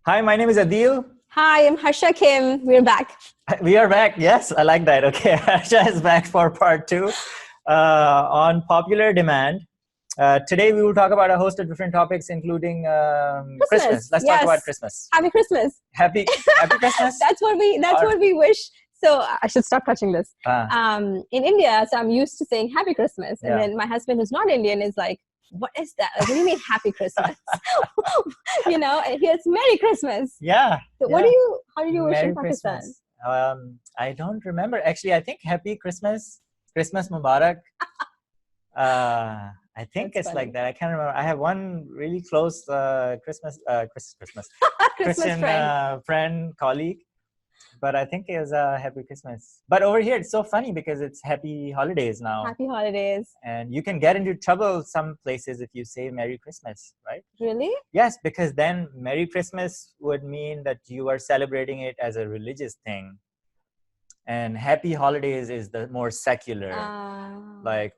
Hi, my name is Adeel. Hi, I'm Harsha Kim. We're back. We are back. Yes, I like that. Okay, Harsha is back for part two on popular demand. Today we will talk about a host of different topics, including Christmas. Let's talk about Christmas. Happy Christmas. Happy Christmas. That's what we wish. So I should stop touching this. In India, so I'm used to saying Happy Christmas, and then my husband, who's not Indian, is like, "What is that? Like, what do you mean Happy Christmas?" And here's Merry Christmas. Yeah. So how do you wish in Pakistan? I don't remember. Actually, I think Happy Christmas, Christmas Mubarak. I think it's funny. Like that. I can't remember. I have one really close Christmas Christian friend, colleague. But I think it was Happy Christmas. But over here, it's so funny because it's Happy Holidays now. Happy Holidays. And you can get into trouble some places if you say Merry Christmas, right? Really? Yes, because then Merry Christmas would mean that you are celebrating it as a religious thing. And Happy Holidays is the more secular. Like,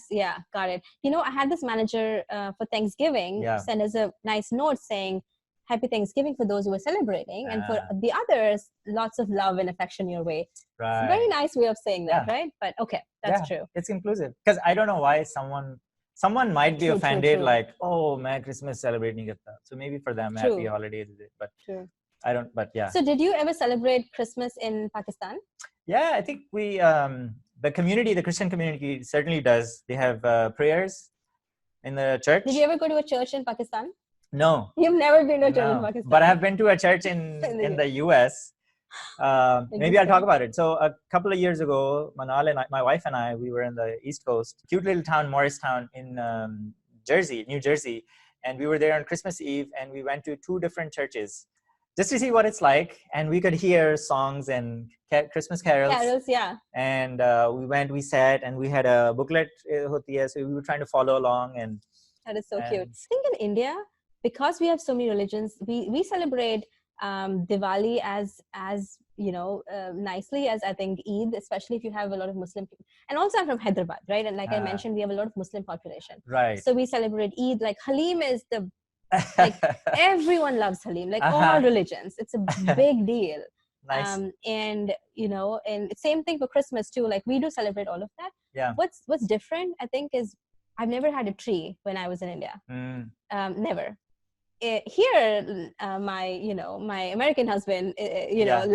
yeah, got it. I had this manager for Thanksgiving send us a nice note saying, Happy Thanksgiving for those who are celebrating, and for the others, lots of love and affection your way. Right. Very nice way of saying that, right? But okay, that's true. It's inclusive. Because I don't know why someone might be offended, like, oh, Merry Christmas celebrating it. So maybe for them, Happy Holidays is it. But I don't, but yeah. So did you ever celebrate Christmas in Pakistan? Yeah, I think the Christian community certainly does. They have prayers in the church. Did you ever go to a church in Pakistan? No. You've never been to a church in Pakistan? But I have been to a church in the US. Maybe I'll talk about it. So a couple of years ago, Manal and my wife and I, we were in the East Coast, cute little town, Morristown in New Jersey. And we were there on Christmas Eve, and we went to 2 different churches just to see what it's like. And we could hear songs and Christmas carols. And we sat, and we had a booklet, so we were trying to follow along. And that is so cute. I think in India, because we have so many religions, we celebrate Diwali as nicely as I think Eid, especially if you have a lot of Muslim people. And also I'm from Hyderabad, right? And like I mentioned, we have a lot of Muslim population. Right. So we celebrate Eid. Like Halim is everyone loves Halim, like all religions. It's a big deal. Nice. And same thing for Christmas too. Like we do celebrate all of that. Yeah. What's different, I think, is I've never had a tree when I was in India. Never. Here, my American husband,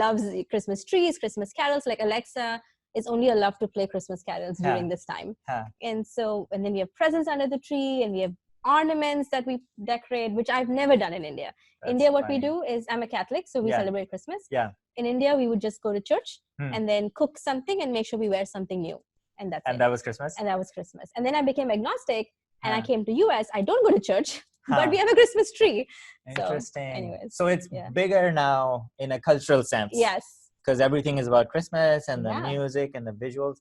loves Christmas trees, Christmas carols. Like Alexa is only allowed to play Christmas carols during this time. And then we have presents under the tree, and we have ornaments that we decorate, which I've never done in India. India, what we do is, I'm a Catholic, so we celebrate Christmas. Yeah. In India, we would just go to church and then cook something and make sure we wear something new. And that's it. That was Christmas? And that was Christmas. And then I became agnostic, and I came to US. I don't go to church. But we have a Christmas tree. Interesting. So it's bigger now in a cultural sense. Yes. Because everything is about Christmas and the music and the visuals.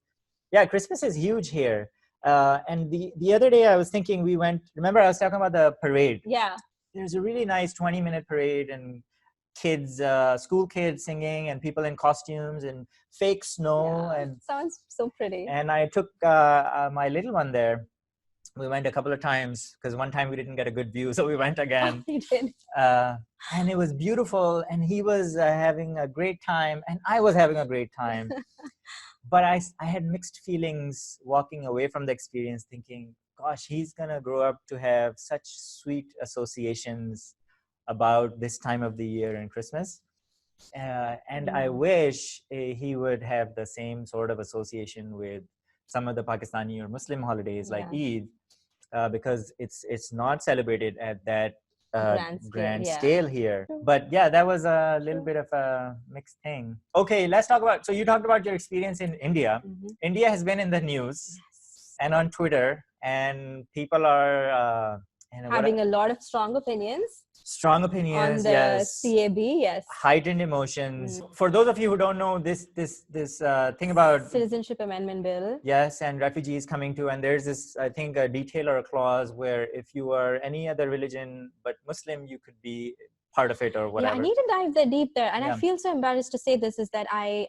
Yeah, Christmas is huge here. And the other day I was thinking remember I was talking about the parade. Yeah. There's a really nice 20-minute parade, and kids, school kids singing, and people in costumes, and fake snow. And sounds so pretty. And I took my little one there. We went a couple of times because one time we didn't get a good view, so we went again. You did. And it was beautiful, and he was having a great time, and I was having a great time. But I had mixed feelings walking away from the experience, thinking, gosh, he's going to grow up to have such sweet associations about this time of the year and Christmas. And I wish he would have the same sort of association with some of the Pakistani or Muslim holidays like Eid, because it's not celebrated at that grand scale here. But that was a little bit of a mixed thing. Okay, let's talk about, so you talked about your experience in India. India has been in the news and on Twitter, and people are having a lot of strong opinions on the CAB, heightened emotions. For those of you who don't know, this thing about Citizenship Amendment Bill, and refugees coming to, and there's this, I think, a detail or a clause where if you are any other religion but Muslim, you could be part of it or whatever. I need to dive there deep there, and I feel so embarrassed to say this, is that I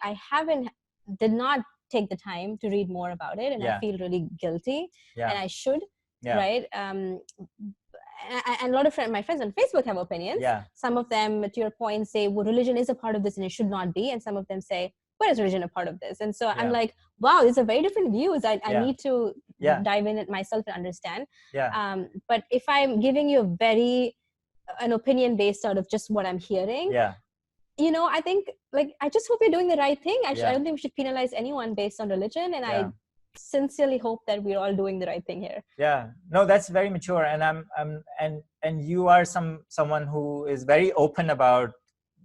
did not take the time to read more about it, and I feel really guilty, and I should. Right. and a lot of my friends on Facebook have opinions. Yeah. Some of them, to your point, say, well, religion is a part of this and it should not be. And some of them say, where is religion a part of this? And so I'm like, wow, these are very different views. I need to dive in it myself and understand. Yeah. But if I'm giving you an opinion based out of just what I'm hearing, I think, like, I just hope you're doing the right thing. I don't think we should penalize anyone based on religion. And I sincerely hope that we're all doing the right thing here. Yeah, no, that's very mature, and and you are someone who is very open about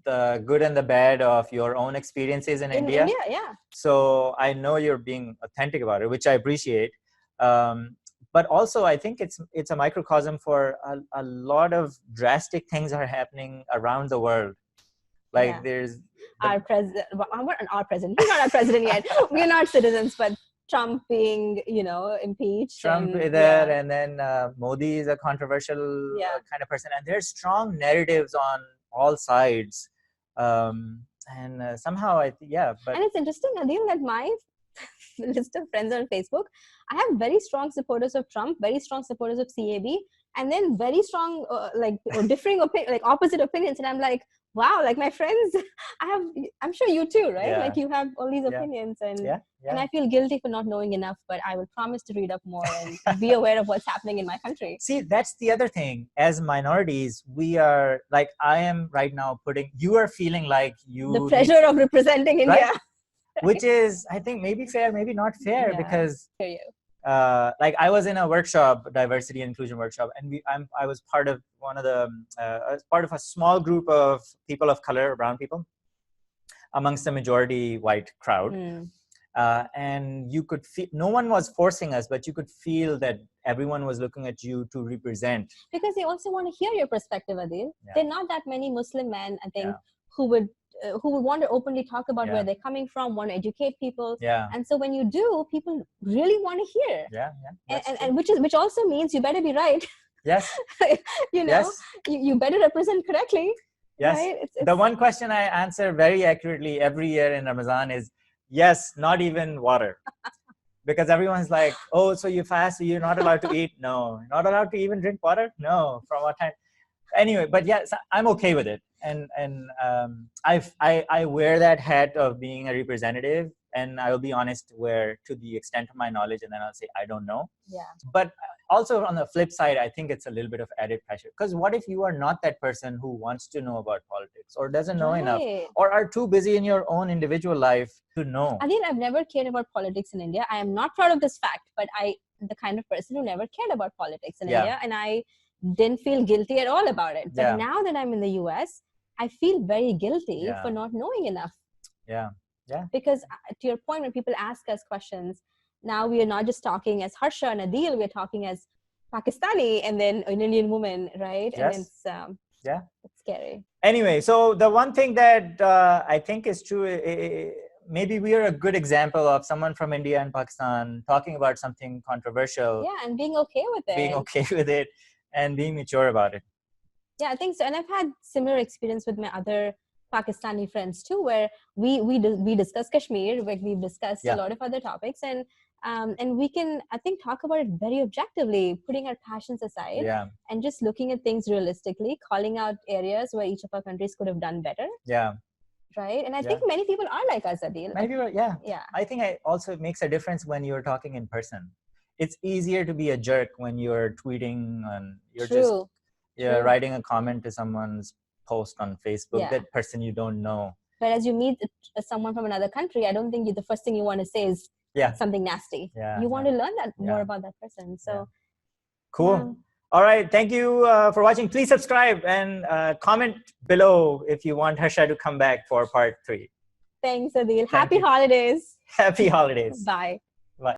the good and the bad of your own experiences in India. Yeah. So I know you're being authentic about it, which I appreciate. But also, I think it's a microcosm for a lot of drastic things are happening around the world. Like there's our president. Our president. He's not our president yet. We're not citizens, but Trump being, impeached. Trump there, and then Modi is a controversial kind of person, and there's strong narratives on all sides, and somehow but and it's interesting, Adeel, that my list of friends on Facebook, I have very strong supporters of Trump, very strong supporters of CAB, and then very strong differing opposite opinions, and I'm like, wow, like my friends, I'm sure you too, right? Yeah. Like you have all these opinions, and I feel guilty for not knowing enough, but I will promise to read up more and be aware of what's happening in my country. See, that's the other thing. As minorities, we are, like, I am right now you are feeling like the pressure of representing India. Right? Which is, I think, maybe fair, maybe not fair, because like I was in a workshop, diversity and inclusion workshop, and I was part of part of a small group of people of color, brown people, amongst the majority white crowd. And you could feel, no one was forcing us, but you could feel that everyone was looking at you to represent. Because they also want to hear your perspective, Adeel. There are not that many Muslim men, I think, who would want to openly talk about where they're coming from, want to educate people. And so when you do, people really want to hear. And which also means you better be right. Yes. You better represent correctly. Yes. Right? The one question I answer very accurately every year in Ramadan is, yes, not even water. Because everyone's like, oh, so you fast, so you're not allowed to eat? No. Not allowed to even drink water? No. From what time? Anyway, but yes, I'm okay with it. And I wear that hat of being a representative, and I will be honest, where to the extent of my knowledge, and then I'll say I don't know. But also on the flip side, I think it's a little bit of added pressure, because what if you are not that person who wants to know about politics, or doesn't know enough, or are too busy in your own individual life to know? I think I've never cared about politics in India. I am not proud of this fact, but the kind of person who never cared about politics in India, and I didn't feel guilty at all about it. But now that I'm in the US, I feel very guilty for not knowing enough. Because to your point, when people ask us questions, now we are not just talking as Harsha and Adeel, we're talking as Pakistani and then an Indian woman, right? Yes. And it's scary. Anyway, so the one thing that I think is true, maybe we are a good example of someone from India and Pakistan talking about something controversial. Yeah, and being okay with it. Being okay with it and being mature about it. Yeah, I think so. And I've had similar experience with my other Pakistani friends too, where we discuss Kashmir, where we've discussed a lot of other topics, and we can, I think, talk about it very objectively, putting our passions aside, and just looking at things realistically, calling out areas where each of our countries could have done better. Right, and I think many people are like us, Adeel. Many people, I think it also makes a difference when you're talking in person. It's easier to be a jerk when you're tweeting and you're just writing a comment to someone's post on Facebook, that person you don't know. But as you meet someone from another country, I don't think the first thing you want to say is something nasty. You want to learn that more about that person. So cool. All right. Thank you for watching. Please subscribe and comment below if you want Harsha to come back for part 3. Thanks, Adeel. Happy holidays. Happy holidays. Bye.